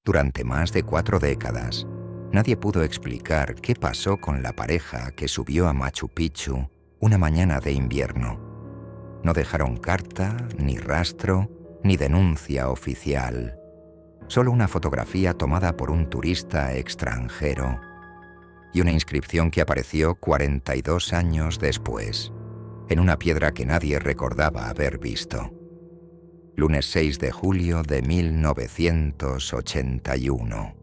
Durante más de 4 décadas, nadie pudo explicar qué pasó con la pareja que subió a Machu Picchu una mañana de invierno. No dejaron carta, ni rastro, ni denuncia oficial. Solo una fotografía tomada por un turista extranjero y una inscripción que apareció 42 años después, en una piedra que nadie recordaba haber visto. Lunes 6 de julio de 1981.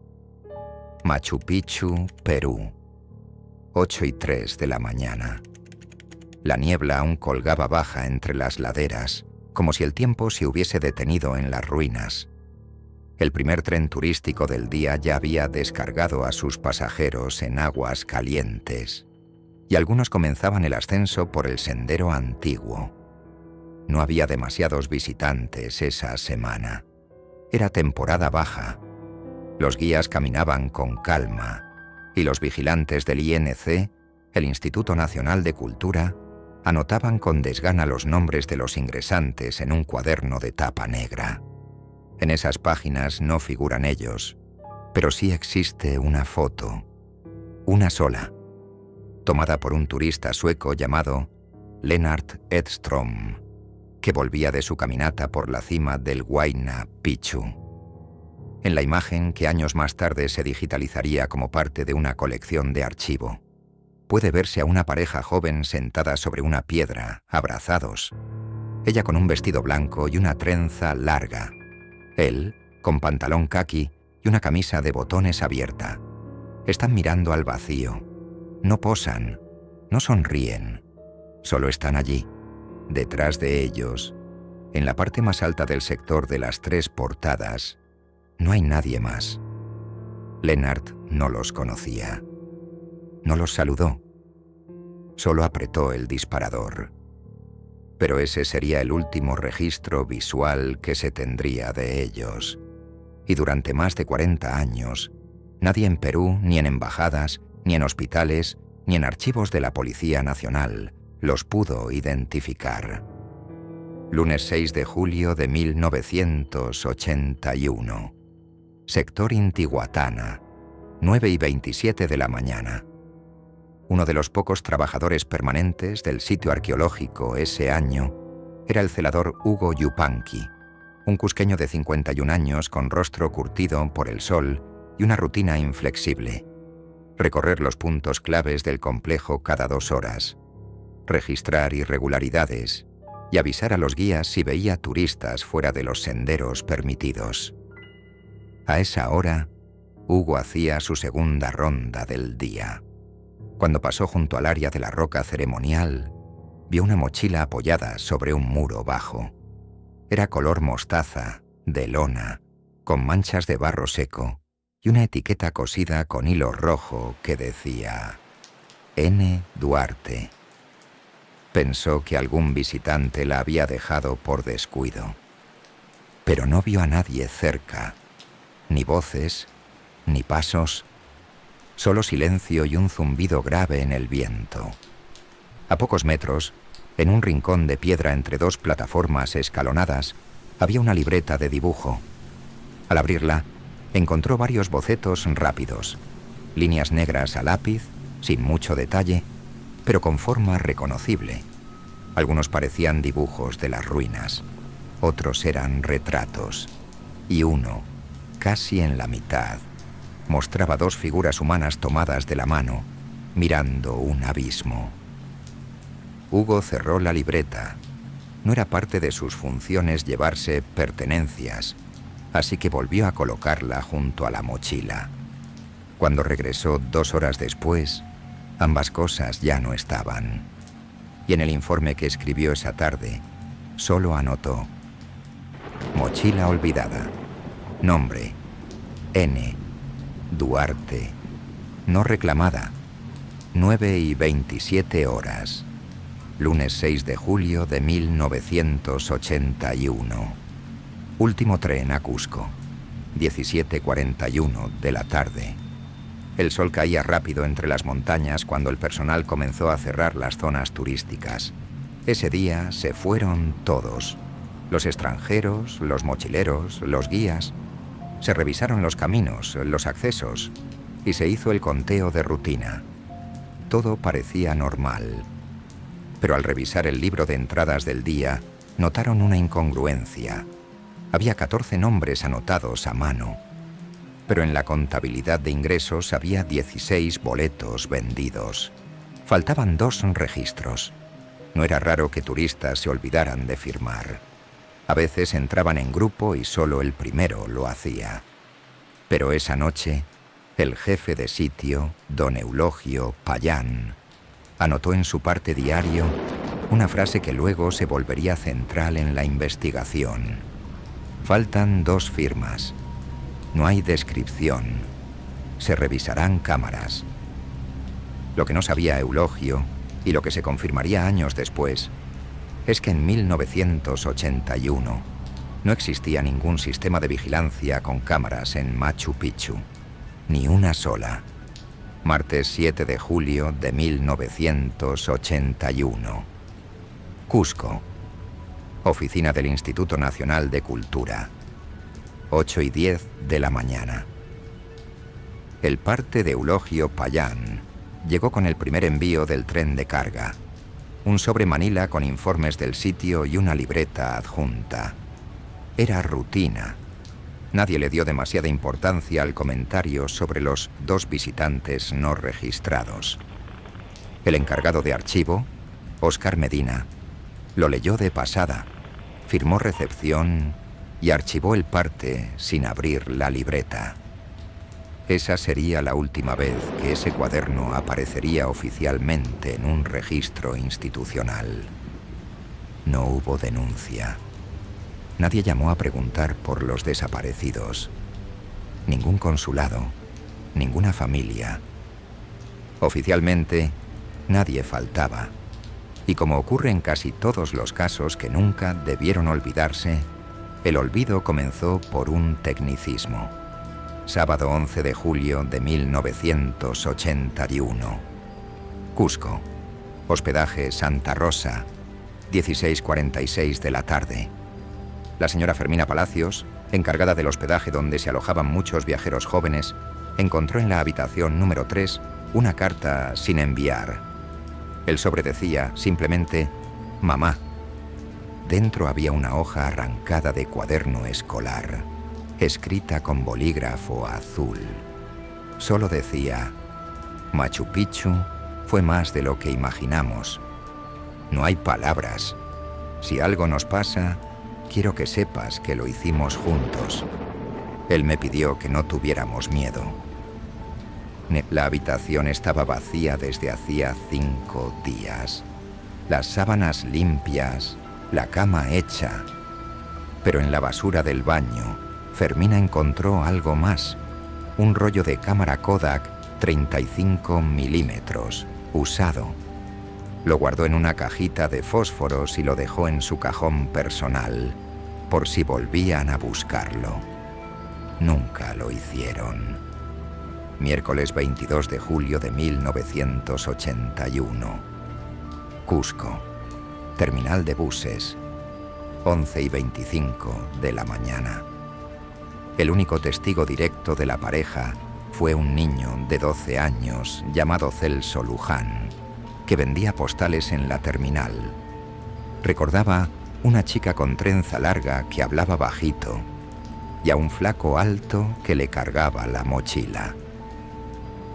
Machu Picchu, Perú. 8:03 de la mañana. La niebla aún colgaba baja entre las laderas, como si el tiempo se hubiese detenido en las ruinas. El primer tren turístico del día ya había descargado a sus pasajeros en aguas calientes, y algunos comenzaban el ascenso por el sendero antiguo. No había demasiados visitantes esa semana. Era temporada baja. Los guías caminaban con calma, y los vigilantes del INC, el Instituto Nacional de Cultura, anotaban con desgana los nombres de los ingresantes en un cuaderno de tapa negra. En esas páginas no figuran ellos, pero sí existe una foto, una sola, tomada por un turista sueco llamado Lennart Edström, que volvía de su caminata por la cima del Huayna Picchu. En la imagen, que años más tarde se digitalizaría como parte de una colección de archivo, puede verse a una pareja joven sentada sobre una piedra, abrazados. Ella con un vestido blanco y una trenza larga. Él con pantalón caqui y una camisa de botones abierta. Están mirando al vacío. No posan, no sonríen. Solo están allí. Detrás de ellos, en la parte más alta del sector de las 3 portadas, no hay nadie más. Lennart no los conocía. No los saludó. Solo apretó el disparador. Pero ese sería el último registro visual que se tendría de ellos. Y durante más de 40 años, nadie en Perú, ni en embajadas, ni en hospitales, ni en archivos de la Policía Nacional, los pudo identificar. Lunes 6 de julio de 1981. Sector Intihuatana, 9:27 de la mañana. Uno de los pocos trabajadores permanentes del sitio arqueológico ese año era el celador Hugo Yupanqui, un cusqueño de 51 años con rostro curtido por el sol y una rutina inflexible. Recorrer los puntos claves del complejo cada 2 horas, registrar irregularidades y avisar a los guías si veía turistas fuera de los senderos permitidos. A esa hora, Hugo hacía su segunda ronda del día. Cuando pasó junto al área de la roca ceremonial, vio una mochila apoyada sobre un muro bajo. Era color mostaza, de lona, con manchas de barro seco y una etiqueta cosida con hilo rojo que decía N. Duarte. Pensó que algún visitante la había dejado por descuido. Pero no vio a nadie cerca, ni voces, ni pasos, solo silencio y un zumbido grave en el viento. A pocos metros, en un rincón de piedra entre 2 plataformas escalonadas, había una libreta de dibujo. Al abrirla, encontró varios bocetos rápidos, líneas negras a lápiz, sin mucho detalle, pero con forma reconocible. Algunos parecían dibujos de las ruinas, otros eran retratos, y uno, casi en la mitad, mostraba 2 figuras humanas tomadas de la mano, mirando un abismo. Hugo cerró la libreta. No era parte de sus funciones llevarse pertenencias, así que volvió a colocarla junto a la mochila. Cuando regresó 2 horas después, ambas cosas ya no estaban. Y en el informe que escribió esa tarde, solo anotó: mochila olvidada. Nombre: N. Duarte. No reclamada. 9:27 horas. Lunes 6 de julio de 1981. Último tren a Cusco. 17:41 de la tarde. El sol caía rápido entre las montañas cuando el personal comenzó a cerrar las zonas turísticas. Ese día se fueron todos. Los extranjeros, los mochileros, los guías. Se revisaron los caminos, los accesos, y se hizo el conteo de rutina. Todo parecía normal. Pero al revisar el libro de entradas del día, notaron una incongruencia. Había 14 nombres anotados a mano, pero en la contabilidad de ingresos había 16 boletos vendidos. Faltaban 2 registros. No era raro que turistas se olvidaran de firmar. A veces entraban en grupo y solo el primero lo hacía. Pero esa noche, el jefe de sitio, don Eulogio Payán, anotó en su parte diario una frase que luego se volvería central en la investigación. Faltan 2 firmas. No hay descripción. Se revisarán cámaras. Lo que no sabía Eulogio, y lo que se confirmaría años después, es que en 1981 no existía ningún sistema de vigilancia con cámaras en Machu Picchu. Ni una sola. Martes 7 de julio de 1981. Cusco. Oficina del Instituto Nacional de Cultura. 8:10 de la mañana. El parte de Eulogio Payán llegó con el primer envío del tren de carga. Un sobre Manila con informes del sitio y una libreta adjunta. Era rutina. Nadie le dio demasiada importancia al comentario sobre los 2 visitantes no registrados. El encargado de archivo, Óscar Medina, lo leyó de pasada, firmó recepción y archivó el parte sin abrir la libreta. Esa sería la última vez que ese cuaderno aparecería oficialmente en un registro institucional. No hubo denuncia. Nadie llamó a preguntar por los desaparecidos. Ningún consulado, ninguna familia. Oficialmente, nadie faltaba. Y como ocurre en casi todos los casos que nunca debieron olvidarse, el olvido comenzó por un tecnicismo. Sábado 11 de julio de 1981. Cusco. Hospedaje Santa Rosa. 16:46 de la tarde. La señora Fermina Palacios, encargada del hospedaje donde se alojaban muchos viajeros jóvenes, encontró en la habitación número 3 una carta sin enviar. El sobre decía simplemente «Mamá». Dentro había una hoja arrancada de cuaderno escolar, escrita con bolígrafo azul. Solo decía, Machu Picchu fue más de lo que imaginamos. No hay palabras. Si algo nos pasa, quiero que sepas que lo hicimos juntos. Él me pidió que no tuviéramos miedo. La habitación estaba vacía desde hacía 5 días. Las sábanas limpias, la cama hecha. Pero en la basura del baño, Fermina encontró algo más, un rollo de cámara Kodak 35 milímetros, usado. Lo guardó en una cajita de fósforos y lo dejó en su cajón personal, por si volvían a buscarlo. Nunca lo hicieron. Miércoles 22 de julio de 1981. Cusco. Terminal de buses. 11:25 de la mañana. El único testigo directo de la pareja fue un niño de 12 años llamado Celso Luján, que vendía postales en la terminal. Recordaba una chica con trenza larga que hablaba bajito y a un flaco alto que le cargaba la mochila.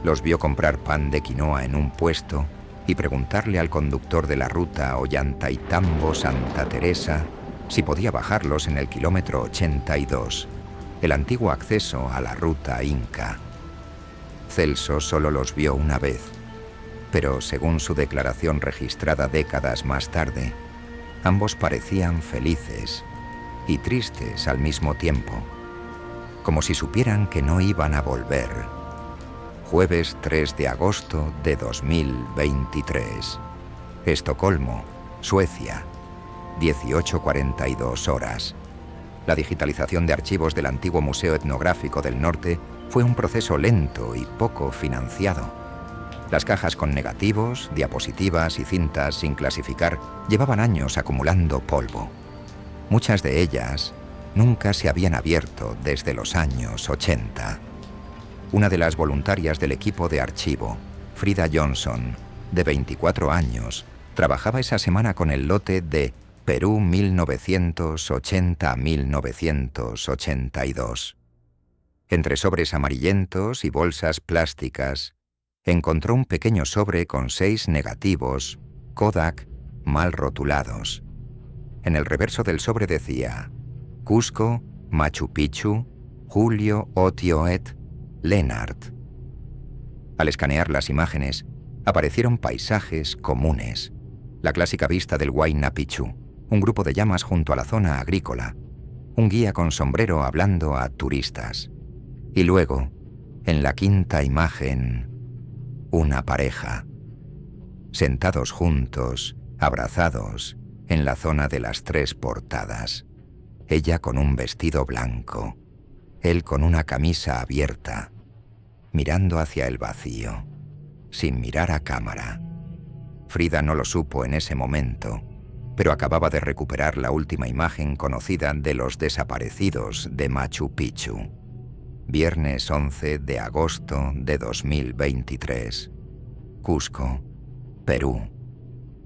Los vio comprar pan de quinoa en un puesto y preguntarle al conductor de la ruta Ollantaytambo-Santa Teresa si podía bajarlos en el kilómetro 82, el antiguo acceso a la ruta Inca. Celso solo los vio una vez, pero según su declaración registrada décadas más tarde, ambos parecían felices y tristes al mismo tiempo, como si supieran que no iban a volver. Jueves 3 de agosto de 2023. Estocolmo, Suecia. 18:42 horas. La digitalización de archivos del antiguo Museo Etnográfico del Norte fue un proceso lento y poco financiado. Las cajas con negativos, diapositivas y cintas sin clasificar llevaban años acumulando polvo. Muchas de ellas nunca se habían abierto desde los años 80. Una de las voluntarias del equipo de archivo, Frida Johnson, de 24 años, trabajaba esa semana con el lote de Perú 1980-1982. Entre sobres amarillentos y bolsas plásticas, encontró un pequeño sobre con 6 negativos Kodak mal rotulados. En el reverso del sobre decía: Cusco, Machu Picchu, Julio Otioet, Lennart. Al escanear las imágenes, aparecieron paisajes comunes. La clásica vista del Huayna Picchu, un grupo de llamas junto a la zona agrícola, un guía con sombrero hablando a turistas. Y luego, en la quinta imagen, una pareja. Sentados juntos, abrazados, en la zona de las 3 portadas. Ella con un vestido blanco, él con una camisa abierta, mirando hacia el vacío, sin mirar a cámara. Frida no lo supo en ese momento, pero acababa de recuperar la última imagen conocida de los desaparecidos de Machu Picchu. Viernes 11 de agosto de 2023. Cusco, Perú.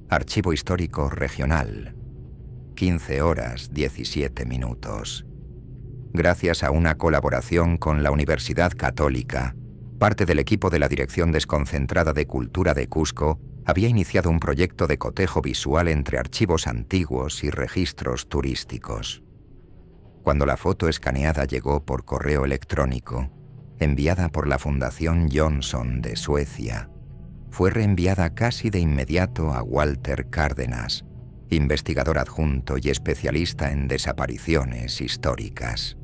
Archivo Histórico Regional. 15 horas 17 minutos. Gracias a una colaboración con la Universidad Católica, parte del equipo de la Dirección Desconcentrada de Cultura de Cusco había iniciado un proyecto de cotejo visual entre archivos antiguos y registros turísticos. Cuando la foto escaneada llegó por correo electrónico, enviada por la Fundación Johnson de Suecia, fue reenviada casi de inmediato a Walter Cárdenas, investigador adjunto y especialista en desapariciones históricas.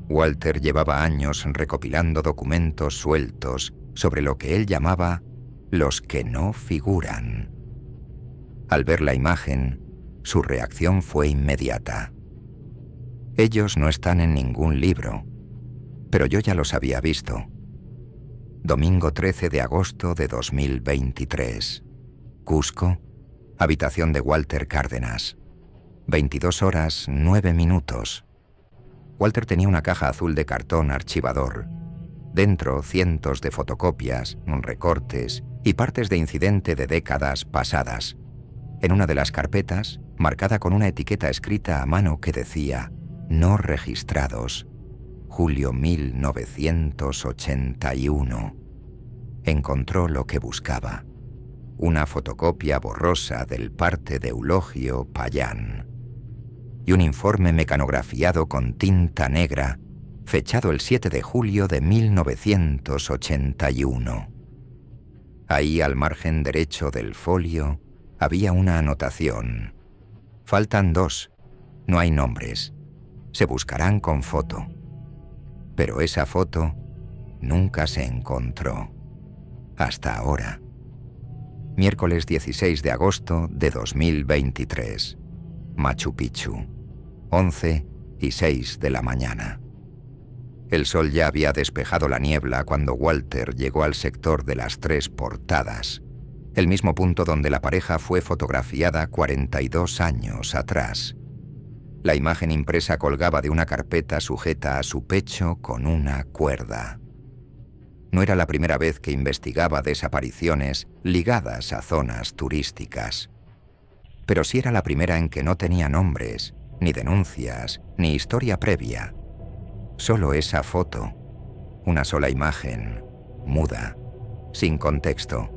Walter llevaba años recopilando documentos sueltos sobre lo que él llamaba los que no figuran. Al ver la imagen, su reacción fue inmediata. Ellos no están en ningún libro, pero yo ya los había visto. Domingo 13 de agosto de 2023. Cusco, habitación de Walter Cárdenas. 22 horas 9 minutos. Walter tenía una caja azul de cartón archivador. Dentro, cientos de fotocopias, recortes y partes de incidente de décadas pasadas. En una de las carpetas, marcada con una etiqueta escrita a mano que decía «No registrados, julio 1981». Encontró lo que buscaba. Una fotocopia borrosa del parte de Eulogio Payán y un informe mecanografiado con tinta negra, fechado el 7 de julio de 1981. Ahí, al margen derecho del folio, había una anotación. Faltan 2, no hay nombres. Se buscarán con foto. Pero esa foto nunca se encontró. Hasta ahora. Miércoles 16 de agosto de 2023. Machu Picchu. 11:06 de la mañana. El sol ya había despejado la niebla cuando Walter llegó al sector de las 3 portadas, el mismo punto donde la pareja fue fotografiada 42 años atrás. La imagen impresa colgaba de una carpeta sujeta a su pecho con una cuerda. No era la primera vez que investigaba desapariciones ligadas a zonas turísticas, pero sí era la primera en que no tenía nombres, ni denuncias, ni historia previa. Solo esa foto, una sola imagen, muda, sin contexto.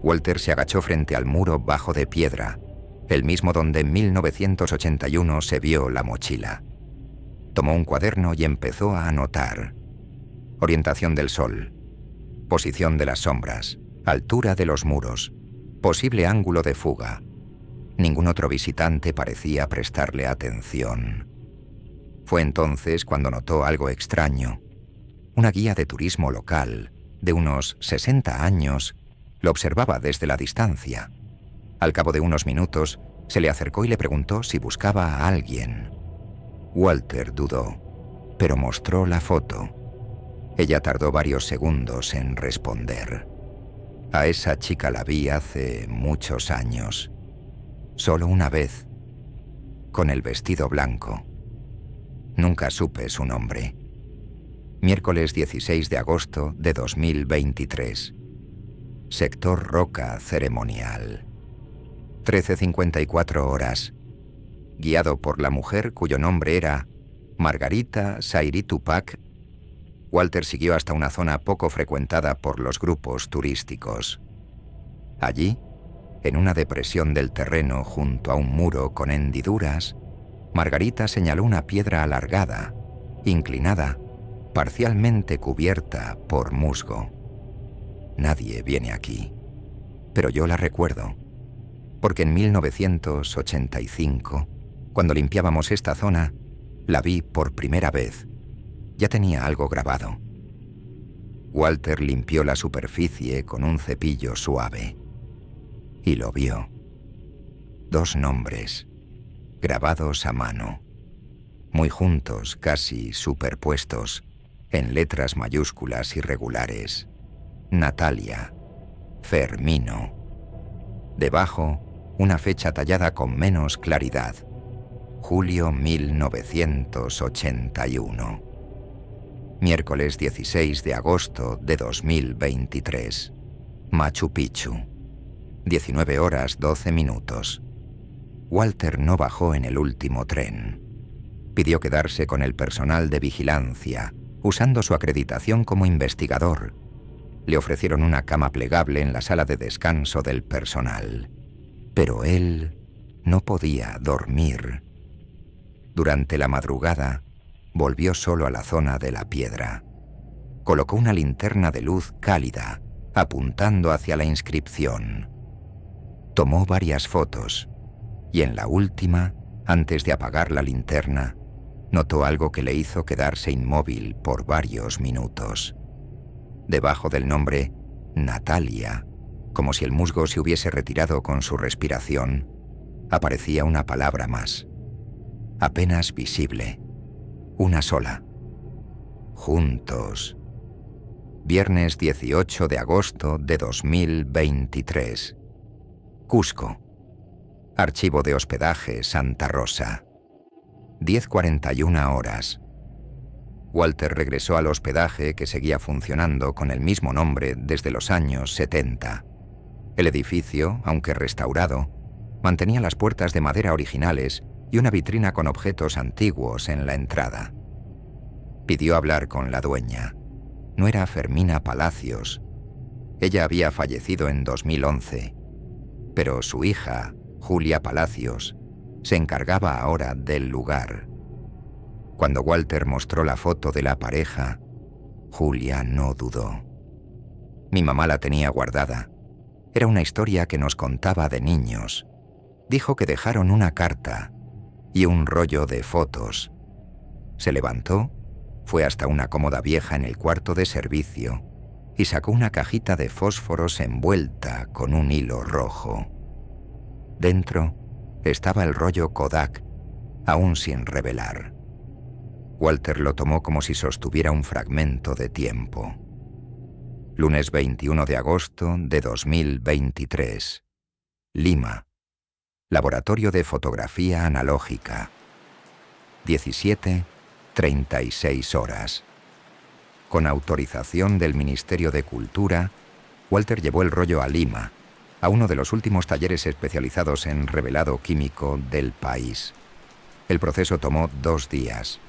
Walter se agachó frente al muro bajo de piedra, el mismo donde en 1981 se vio la mochila. Tomó un cuaderno y empezó a anotar. Orientación del sol, posición de las sombras, altura de los muros, posible ángulo de fuga. Ningún otro visitante parecía prestarle atención. Fue entonces cuando notó algo extraño. Una guía de turismo local, de unos 60 años, lo observaba desde la distancia. Al cabo de unos minutos, se le acercó y le preguntó si buscaba a alguien. Walter dudó, pero mostró la foto. Ella tardó varios segundos en responder. A esa chica la vi hace muchos años. Solo una vez, con el vestido blanco. Nunca supe su nombre. Miércoles 16 de agosto de 2023. Sector Roca Ceremonial. 13:54 horas. Guiado por la mujer cuyo nombre era Margarita Sairi Tupac, Walter siguió hasta una zona poco frecuentada por los grupos turísticos. Allí, en una depresión del terreno junto a un muro con hendiduras, Margarita señaló una piedra alargada, inclinada, parcialmente cubierta por musgo. Nadie viene aquí, pero yo la recuerdo, porque en 1985, cuando limpiábamos esta zona, la vi por primera vez. Ya tenía algo grabado. Walter limpió la superficie con un cepillo suave y lo vio. 2 nombres, grabados a mano, muy juntos, casi superpuestos, en letras mayúsculas irregulares. Natalia, Fermino. Debajo, una fecha tallada con menos claridad. Julio 1981. Miércoles 16 de agosto de 2023. Machu Picchu. 19 horas 12 minutos. Walter no bajó en el último tren. Pidió quedarse con el personal de vigilancia, usando su acreditación como investigador. Le ofrecieron una cama plegable en la sala de descanso del personal. Pero él no podía dormir. Durante la madrugada, volvió solo a la zona de la piedra. Colocó una linterna de luz cálida, apuntando hacia la inscripción. Tomó varias fotos, y en la última, antes de apagar la linterna, notó algo que le hizo quedarse inmóvil por varios minutos. Debajo del nombre Natalia, como si el musgo se hubiese retirado con su respiración, aparecía una palabra más, apenas visible, una sola. Juntos. Viernes 18 de agosto de 2023. Cusco. Archivo de hospedaje Santa Rosa. 10:41 horas. Walter regresó al hospedaje que seguía funcionando con el mismo nombre desde los años 70. El edificio, aunque restaurado, mantenía las puertas de madera originales y una vitrina con objetos antiguos en la entrada. Pidió hablar con la dueña. No era Fermina Palacios. Ella había fallecido en 2011, pero su hija, Julia Palacios, se encargaba ahora del lugar. Cuando Walter mostró la foto de la pareja, Julia no dudó. Mi mamá la tenía guardada. Era una historia que nos contaba de niños. Dijo que dejaron una carta y un rollo de fotos. Se levantó, fue hasta una cómoda vieja en el cuarto de servicio y sacó una cajita de fósforos envuelta con un hilo rojo. Dentro estaba el rollo Kodak, aún sin revelar. Walter lo tomó como si sostuviera un fragmento de tiempo. Lunes 21 de agosto de 2023. Lima. Laboratorio de Fotografía Analógica. 17:36 horas. Con autorización del Ministerio de Cultura, Walter llevó el rollo a Lima, a uno de los últimos talleres especializados en revelado químico del país. El proceso tomó 2 días.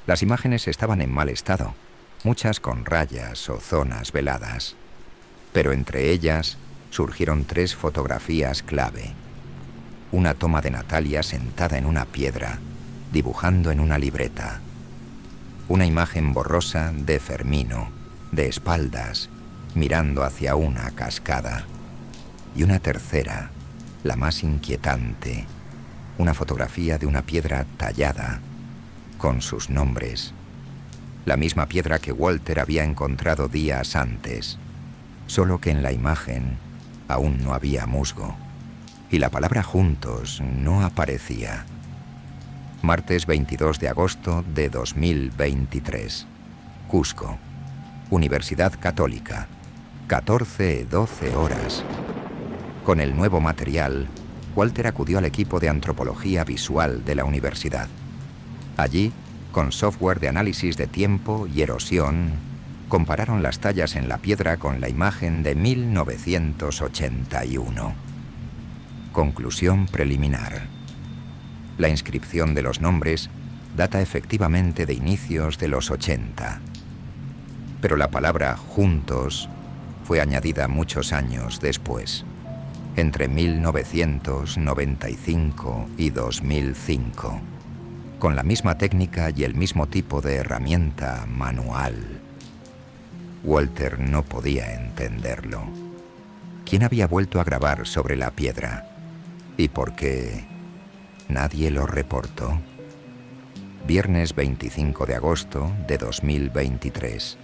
Las imágenes estaban en mal estado, muchas con rayas o zonas veladas. Pero entre ellas surgieron 3 fotografías clave. Una toma de Natalia sentada en una piedra, dibujando en una libreta. Una imagen borrosa de Fermino, de espaldas, mirando hacia una cascada. Y una tercera, la más inquietante, una fotografía de una piedra tallada, con sus nombres. La misma piedra que Walter había encontrado días antes, solo que en la imagen aún no había musgo, y la palabra juntos no aparecía. Martes 22 de agosto de 2023. Cusco. Universidad Católica. 14:12 horas. Con el nuevo material, Walter acudió al equipo de antropología visual de la universidad. Allí, Con software de análisis de tiempo y erosión, compararon las tallas en la piedra con la imagen de 1981. Conclusión preliminar. La inscripción de los nombres data efectivamente de inicios de los 80. Pero la palabra juntos fue añadida muchos años después, entre 1995 y 2005, con la misma técnica y el mismo tipo de herramienta manual. Walter no podía entenderlo. ¿Quién había vuelto a grabar sobre la piedra? ¿Y por qué nadie lo reportó? Viernes 25 de agosto de 2023.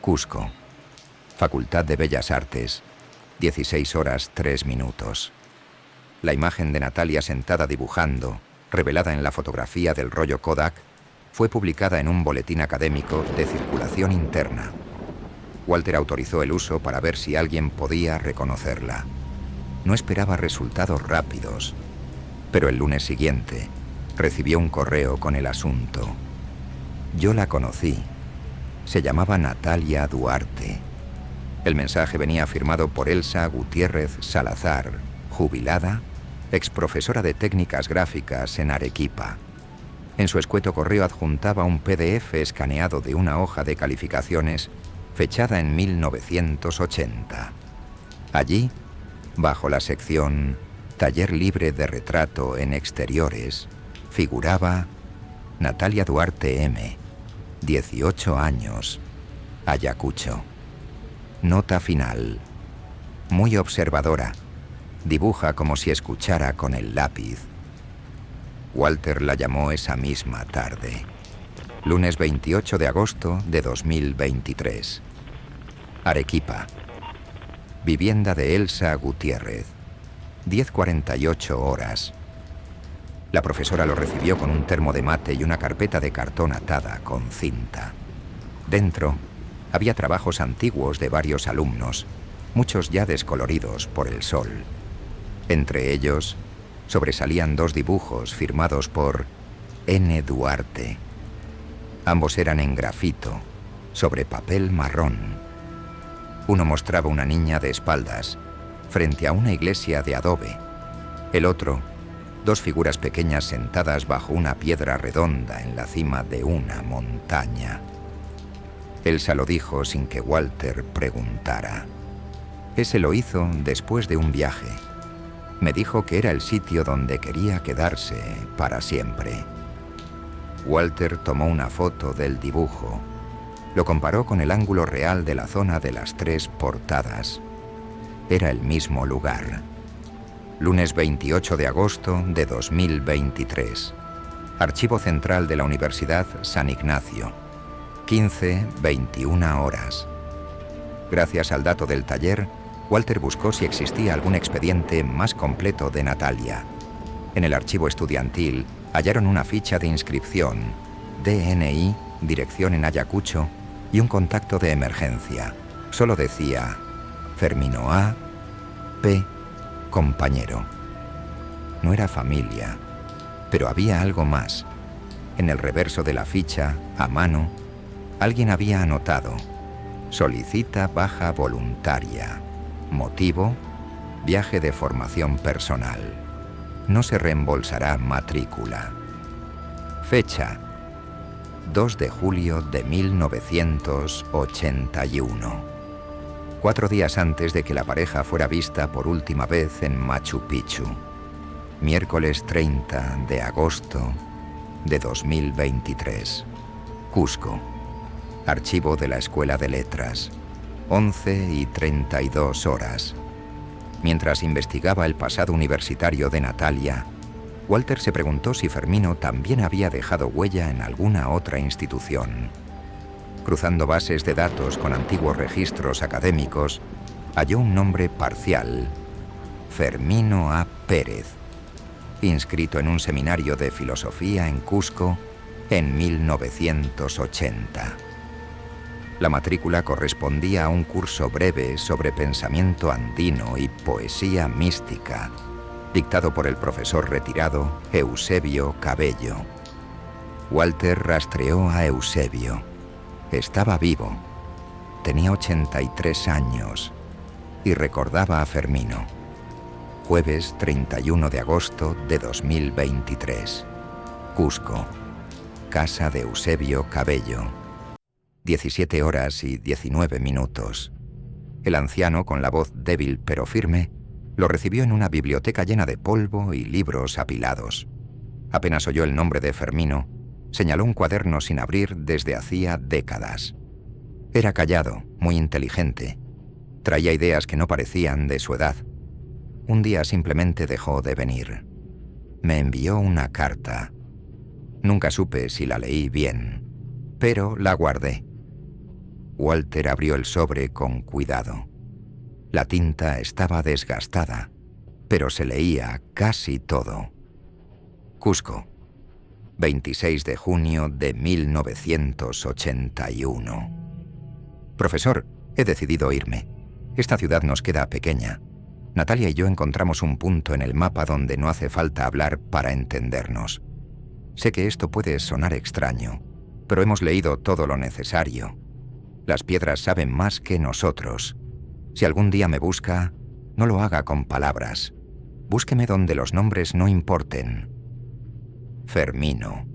Cusco. Facultad de Bellas Artes. 16 horas 3 minutos. La imagen de Natalia sentada dibujando, revelada en la fotografía del rollo Kodak, fue publicada en un boletín académico de circulación interna. Walter autorizó el uso para ver si alguien podía reconocerla. No esperaba resultados rápidos, pero el lunes siguiente recibió un correo con el asunto. Yo la conocí. Se llamaba Natalia Duarte. El mensaje venía firmado por Elsa Gutiérrez Salazar, jubilada, exprofesora de técnicas gráficas en Arequipa. En su escueto correo adjuntaba un PDF escaneado de una hoja de calificaciones fechada en 1980. Allí, bajo la sección Taller libre de retrato en exteriores, figuraba Natalia Duarte M., 18 años, Ayacucho. Nota final. Muy observadora. Dibuja como si escuchara con el lápiz. Walter la llamó esa misma tarde. Lunes 28 de agosto de 2023. Arequipa. Vivienda de Elsa Gutiérrez. 10:48 horas. La profesora lo recibió con un termo de mate y una carpeta de cartón atada con cinta. Dentro había trabajos antiguos de varios alumnos, muchos ya descoloridos por el sol. Entre ellos, sobresalían 2 dibujos firmados por N. Duarte. Ambos eran en grafito, sobre papel marrón. Uno mostraba una niña de espaldas, frente a una iglesia de adobe. El otro, 2 figuras pequeñas sentadas bajo una piedra redonda en la cima de una montaña. Elsa lo dijo sin que Walter preguntara. Ese lo hizo después de un viaje. Me dijo que era el sitio donde quería quedarse para siempre. Walter tomó una foto del dibujo. Lo comparó con el ángulo real de la zona de las 3 portadas. Era el mismo lugar. Lunes 28 de agosto de 2023. Archivo Central de la Universidad San Ignacio. 15:21 horas. Gracias al dato del taller, Walter buscó si existía algún expediente más completo de Natalia. En el archivo estudiantil hallaron una ficha de inscripción, DNI, dirección en Ayacucho y un contacto de emergencia. Solo decía Fermino A. P. compañero. No era familia, pero había algo más. En el reverso de la ficha, a mano, alguien había anotado: solicita baja voluntaria. Motivo: viaje de formación personal. No se reembolsará matrícula. Fecha: 2 de julio de 1981. 4 días antes de que la pareja fuera vista por última vez en Machu Picchu. Miércoles 30 de agosto de 2023. Cusco. Archivo de la Escuela de Letras. 11:32 horas. Mientras investigaba el pasado universitario de Natalia, Walter se preguntó si Fermino también había dejado huella en alguna otra institución. Cruzando bases de datos con antiguos registros académicos, halló un nombre parcial: Fermino A. Pérez, inscrito en un seminario de filosofía en Cusco en 1980. La matrícula correspondía a un curso breve sobre pensamiento andino y poesía mística, dictado por el profesor retirado Eusebio Cabello. Walter rastreó a Eusebio. Estaba vivo. Tenía 83 años y recordaba a Fermino. Jueves 31 de agosto de 2023. Cusco. Casa de Eusebio Cabello. 17 horas y 19 minutos. El anciano, con la voz débil pero firme, lo recibió en una biblioteca llena de polvo y libros apilados. Apenas oyó el nombre de Fermino, señaló un cuaderno sin abrir desde hacía décadas. Era callado, muy inteligente. Traía ideas que no parecían de su edad. Un día simplemente dejó de venir. Me envió una carta. Nunca supe si la leí bien, pero la guardé. Walter abrió el sobre con cuidado. La tinta estaba desgastada, pero se leía casi todo. Cusco, 26 de junio de 1981. Profesor, he decidido irme. Esta ciudad nos queda pequeña. Natalia y yo encontramos un punto en el mapa donde no hace falta hablar para entendernos. Sé que esto puede sonar extraño, pero hemos leído todo lo necesario. Las piedras saben más que nosotros. Si algún día me busca, no lo haga con palabras. Búsqueme donde los nombres no importen. Fermino.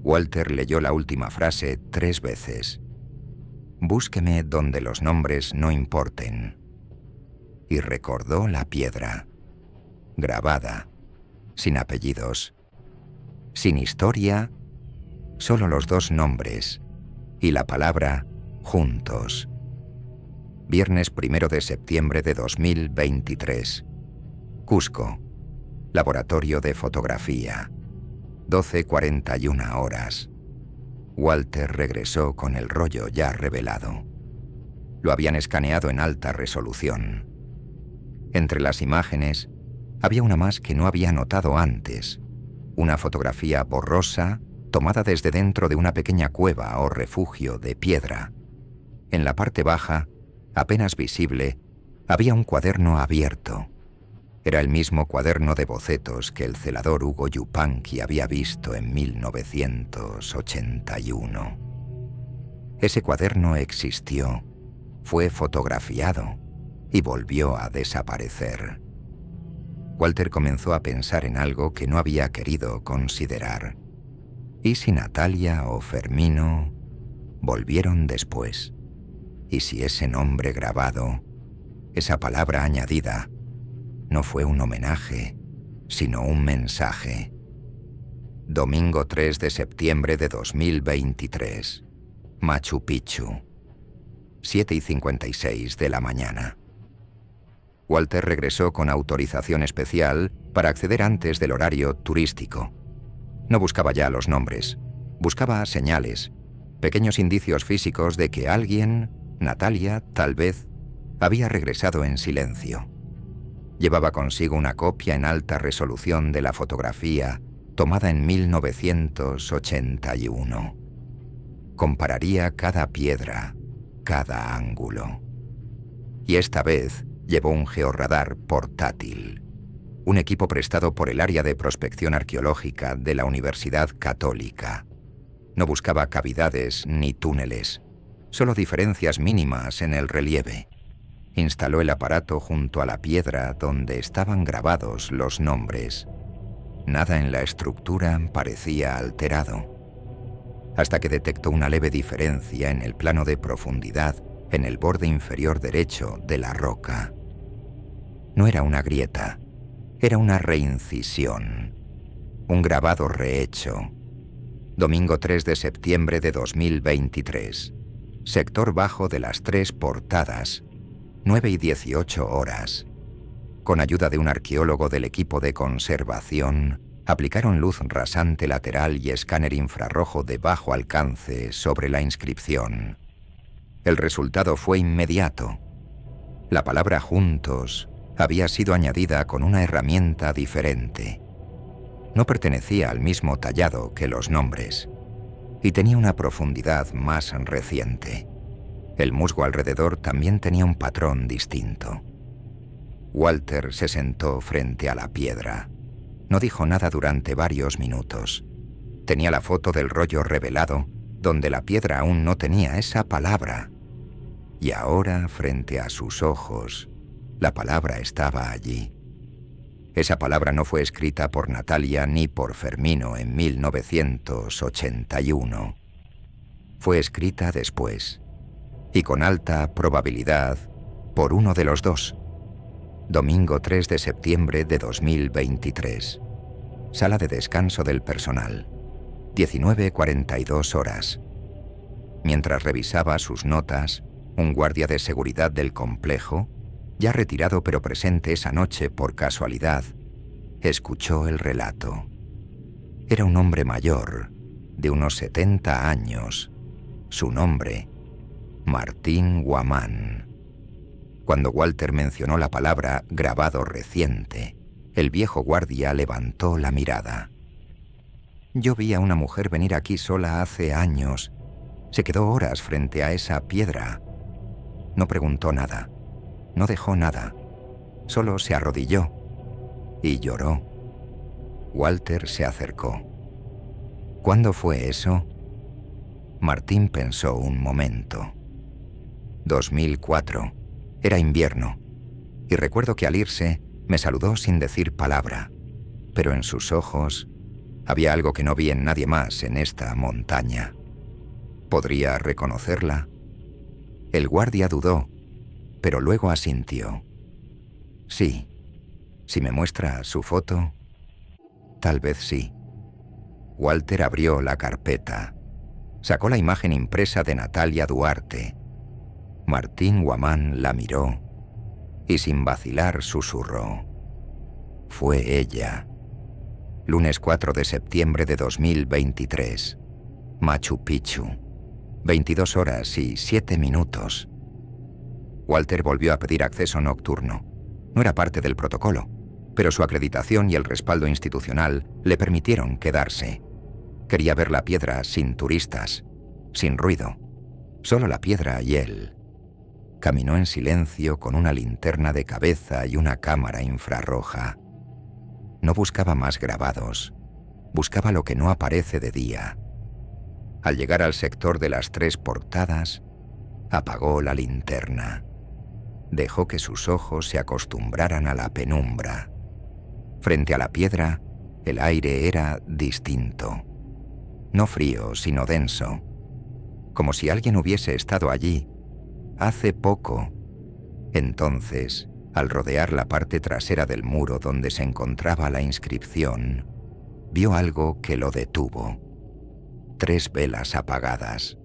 Walter leyó la última frase 3 veces. Búsqueme donde los nombres no importen. Y recordó la piedra. Grabada. Sin apellidos. Sin historia. Solo los 2 nombres. Y la palabra juntos. Viernes 1 de septiembre de 2023. Cusco. Laboratorio de fotografía. 12:41 horas. Walter regresó con el rollo ya revelado. Lo habían escaneado en alta resolución. Entre las imágenes, había una más que no había notado antes. Una fotografía borrosa, tomada desde dentro de una pequeña cueva o refugio de piedra. En la parte baja, apenas visible, había un cuaderno abierto. Era el mismo cuaderno de bocetos que el celador Hugo Yupanqui había visto en 1981. Ese cuaderno existió, fue fotografiado y volvió a desaparecer. Walter comenzó a pensar en algo que no había querido considerar. ¿Y si Natalia o Fermino volvieron después? ¿Y si ese nombre grabado, esa palabra añadida, no fue un homenaje, sino un mensaje? Domingo 3 de septiembre de 2023. Machu Picchu. 7:56 de la mañana. Walter regresó con autorización especial para acceder antes del horario turístico. No buscaba ya los nombres, buscaba señales, pequeños indicios físicos de que alguien, Natalia, tal vez, había regresado en silencio. Llevaba consigo una copia en alta resolución de la fotografía tomada en 1981. Compararía cada piedra, cada ángulo. Y esta vez llevó un georradar portátil, un equipo prestado por el área de prospección arqueológica de la Universidad Católica. No buscaba cavidades ni túneles, solo diferencias mínimas en el relieve. Instaló el aparato junto a la piedra donde estaban grabados los nombres. Nada en la estructura parecía alterado, hasta que detectó una leve diferencia en el plano de profundidad en el borde inferior derecho de la roca. No era una grieta, era una reincisión, un grabado rehecho. Domingo 3 de septiembre de 2023. Sector bajo de las 3 portadas. 9:18 horas. Con ayuda de un arqueólogo del equipo de conservación, aplicaron luz rasante lateral y escáner infrarrojo de bajo alcance sobre la inscripción. El resultado fue inmediato. La palabra juntos había sido añadida con una herramienta diferente. No pertenecía al mismo tallado que los nombres y tenía una profundidad más reciente. El musgo alrededor también tenía un patrón distinto. Walter se sentó frente a la piedra. No dijo nada durante varios minutos. Tenía la foto del rollo revelado, donde la piedra aún no tenía esa palabra. Y ahora, frente a sus ojos, la palabra estaba allí. Esa palabra no fue escrita por Natalia ni por Fermino en 1981. Fue escrita después, y con alta probabilidad, por uno de los dos. Domingo 3 de septiembre de 2023. Sala de descanso del personal. 19:42 horas. Mientras revisaba sus notas, un guardia de seguridad del complejo, ya retirado pero presente esa noche por casualidad, escuchó el relato. Era un hombre mayor, de unos 70 años. Su nombre, Martín Guamán. Cuando Walter mencionó la palabra grabado reciente, el viejo guardia levantó la mirada. Yo vi a una mujer venir aquí sola hace años. Se quedó horas frente a esa piedra. No preguntó nada. No dejó nada. Solo se arrodilló y lloró. Walter se acercó. ¿Cuándo fue eso? Martín pensó un momento. 2004. Era invierno. Y recuerdo que al irse me saludó sin decir palabra. Pero en sus ojos había algo que no vi en nadie más en esta montaña. ¿Podría reconocerla? El guardia dudó, pero luego asintió. Sí. Si me muestra su foto, tal vez sí. Walter abrió la carpeta. Sacó la imagen impresa de Natalia Duarte. Martín Guamán la miró y sin vacilar susurró. Fue ella. Lunes 4 de septiembre de 2023. Machu Picchu. 22 horas y 7 minutos. Walter volvió a pedir acceso nocturno. No era parte del protocolo, pero su acreditación y el respaldo institucional le permitieron quedarse. Quería ver la piedra sin turistas, sin ruido, solo la piedra y él. Caminó en silencio con una linterna de cabeza y una cámara infrarroja. No buscaba más grabados, buscaba lo que no aparece de día. Al llegar al sector de las 3 portadas, apagó la linterna. Dejó que sus ojos se acostumbraran a la penumbra. Frente a la piedra, el aire era distinto. No frío, sino denso. Como si alguien hubiese estado allí, hace poco. Entonces, al rodear la parte trasera del muro donde se encontraba la inscripción, vio algo que lo detuvo. 3 velas apagadas,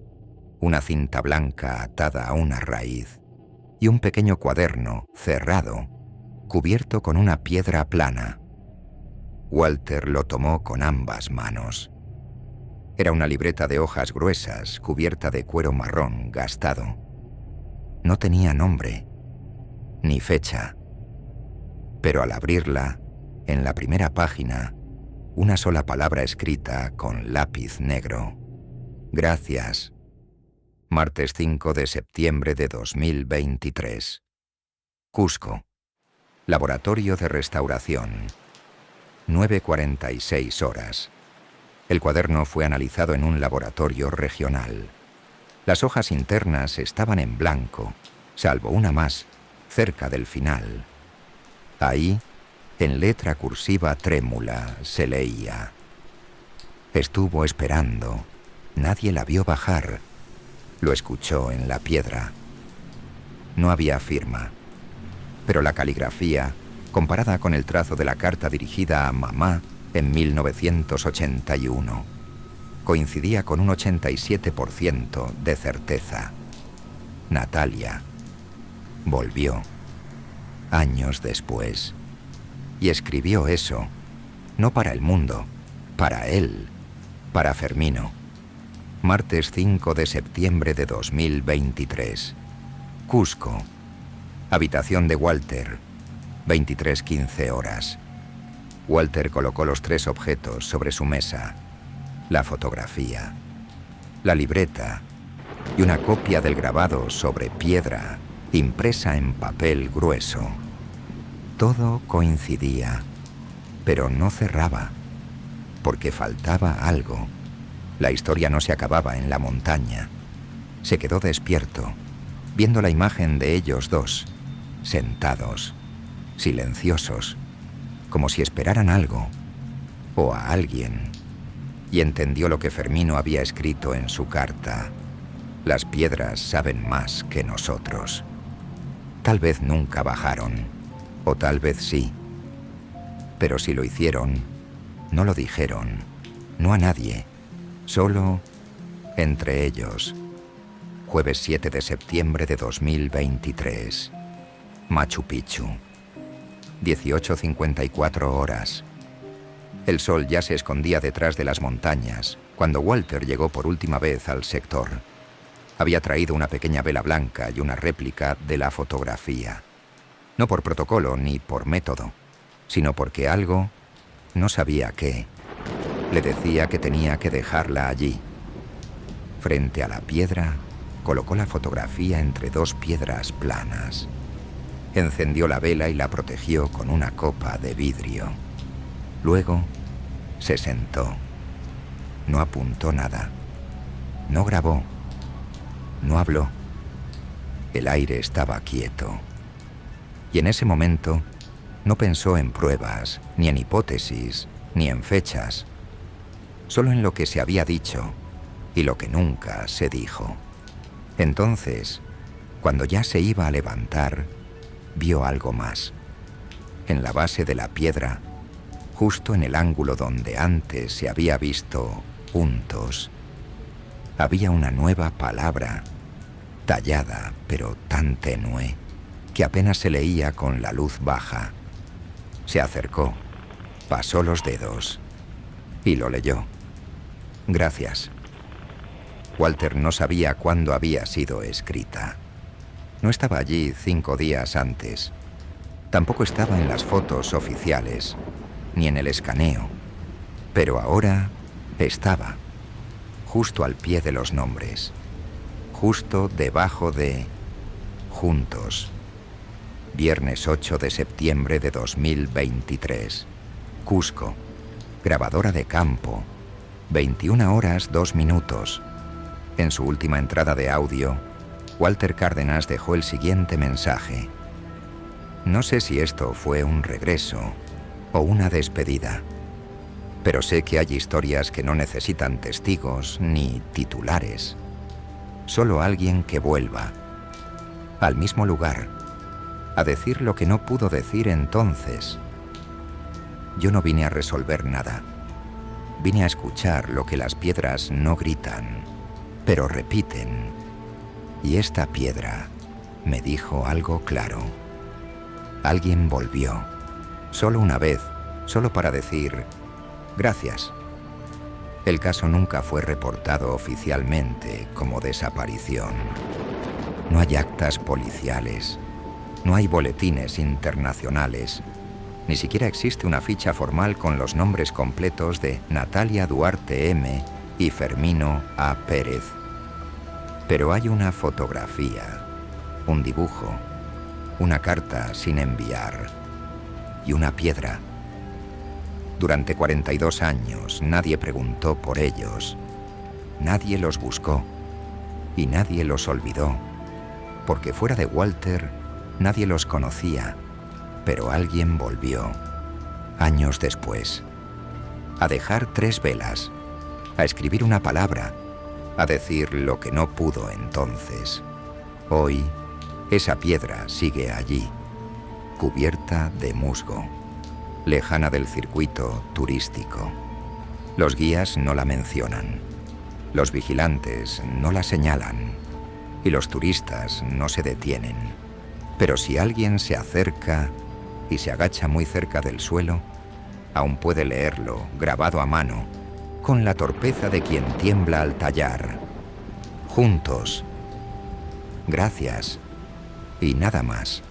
una cinta blanca atada a una raíz y un pequeño cuaderno cerrado, cubierto con una piedra plana. Walter lo tomó con ambas manos. Era una libreta de hojas gruesas, cubierta de cuero marrón gastado. No tenía nombre, ni fecha. Pero al abrirla, en la primera página, una sola palabra escrita con lápiz negro. Gracias. Martes 5 de septiembre de 2023. Cusco. Laboratorio de restauración. 9:46 horas. El cuaderno fue analizado en un laboratorio regional. Las hojas internas estaban en blanco, salvo una más, cerca del final. Ahí, en letra cursiva trémula, se leía: estuvo esperando. Nadie la vio bajar. Lo escuchó en la piedra. No había firma, pero la caligrafía, comparada con el trazo de la carta dirigida a mamá en 1981, coincidía con un 87% de certeza. Natalia volvió, años después, y escribió eso, no para el mundo, para él, para Fermino. Martes 5 de septiembre de 2023. Cusco. Habitación de Walter. 23:15 horas. Walter colocó los 3 objetos sobre su mesa: la fotografía, la libreta y una copia del grabado sobre piedra, impresa en papel grueso. Todo coincidía, pero no cerraba, porque faltaba algo. La historia no se acababa en la montaña. Se quedó despierto, viendo la imagen de ellos dos, sentados, silenciosos, como si esperaran algo, o a alguien, y entendió lo que Fermino había escrito en su carta. Las piedras saben más que nosotros. Tal vez nunca bajaron, o tal vez sí. Pero si lo hicieron, no lo dijeron, no a nadie, solo entre ellos. Jueves 7 de septiembre de 2023. Machu Picchu. 18:54 horas. El sol ya se escondía detrás de las montañas cuando Walter llegó por última vez al sector. Había traído una pequeña vela blanca y una réplica de la fotografía. No por protocolo ni por método, sino porque algo, no sabía qué, le decía que tenía que dejarla allí. Frente a la piedra, colocó la fotografía entre dos piedras planas. Encendió la vela y la protegió con una copa de vidrio. Luego, se sentó. No apuntó nada. No grabó. No habló. El aire estaba quieto. Y en ese momento, no pensó en pruebas, ni en hipótesis, ni en fechas. Solo en lo que se había dicho y lo que nunca se dijo. Entonces, cuando ya se iba a levantar, vio algo más. En la base de la piedra, justo en el ángulo donde antes se había visto juntos, había una nueva palabra, tallada pero tan tenue, que apenas se leía con la luz baja. Se acercó, pasó los dedos y lo leyó. Gracias. Walter no sabía cuándo había sido escrita. No estaba allí 5 días antes. Tampoco estaba en las fotos oficiales, ni en el escaneo. Pero ahora estaba, justo al pie de los nombres, justo debajo de Juntos. Viernes 8 de septiembre de 2023. Cusco. Grabadora de campo. 21 horas 2 minutos. En su última entrada de audio, Walter Cárdenas dejó el siguiente mensaje. No sé si esto fue un regreso o una despedida, pero sé que hay historias que no necesitan testigos ni titulares. Solo alguien que vuelva, al mismo lugar, a decir lo que no pudo decir entonces. Yo no vine a resolver nada. Vine a escuchar lo que las piedras no gritan, pero repiten. Y esta piedra me dijo algo claro. Alguien volvió, solo una vez, solo para decir gracias. El caso nunca fue reportado oficialmente como desaparición. No hay actas policiales, no hay boletines internacionales, ni siquiera existe una ficha formal con los nombres completos de Natalia Duarte M. y Fermino A. Pérez. Pero hay una fotografía, un dibujo, una carta sin enviar y una piedra. Durante 42 años nadie preguntó por ellos, nadie los buscó y nadie los olvidó, porque fuera de Walter nadie los conocía, pero alguien volvió, años después, a dejar 3 velas, a escribir una palabra, a decir lo que no pudo entonces. Hoy, esa piedra sigue allí, cubierta de musgo, lejana del circuito turístico. Los guías no la mencionan, los vigilantes no la señalan y los turistas no se detienen. Pero si alguien se acerca y se agacha muy cerca del suelo, aún puede leerlo grabado a mano, con la torpeza de quien tiembla al tallar. Juntos. Gracias. Y nada más.